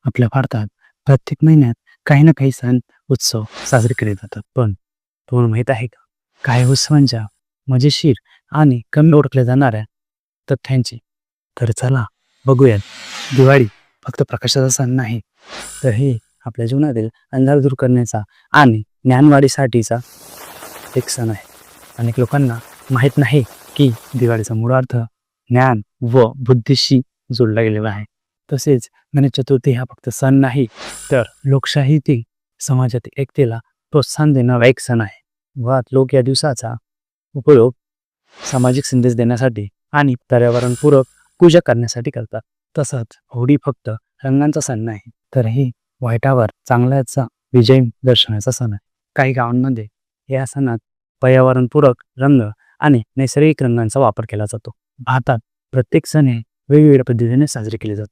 आपल्या भारतात प्रत्येक महिन्यात काही ना काही सण उत्सव साजरे केले जातात. पण तुम्हाला माहीत आहे का, काही उत्सवांच्या मजेशीर आणि कमी ओळखल्या जाणाऱ्या तथ्यांची? तर चला बघूयात. दिवाळी फक्त प्रकाशाचा सण नाही, तर हे आपल्या जीवनातील अंधार दूर करण्याचा आणि ज्ञानवाढीसाठीचा एक सण आहे. अनेक लोकांना माहीत नाही की दिवाळीचा मूळ अर्थ ज्ञान व बुद्धीशी जोडला गेलेला आहे. तसेच गणेश चतुर्थी हा फक्त सण नाही, तर लोकशाहीतील समाजातील एकतेला प्रोत्साहन देणारा एक सण आहे. मुळात लोक या दिवसाचा उपयोग सामाजिक संदेश देण्यासाठी आणि पर्यावरणपूरक पूजा करण्यासाठी करतात. तसंच होळी फक्त रंगांचा सण नाही, तर ही वाईटावर चांगल्याचा विजय दर्शवण्याचा सण आहे. काही गावांमध्ये या सणात पर्यावरणपूरक रंग आणि नैसर्गिक रंगांचा वापर केला जातो. भारतात प्रत्येक सण हे वेगवेगळ्या पद्धतीने साजरे केले जातात.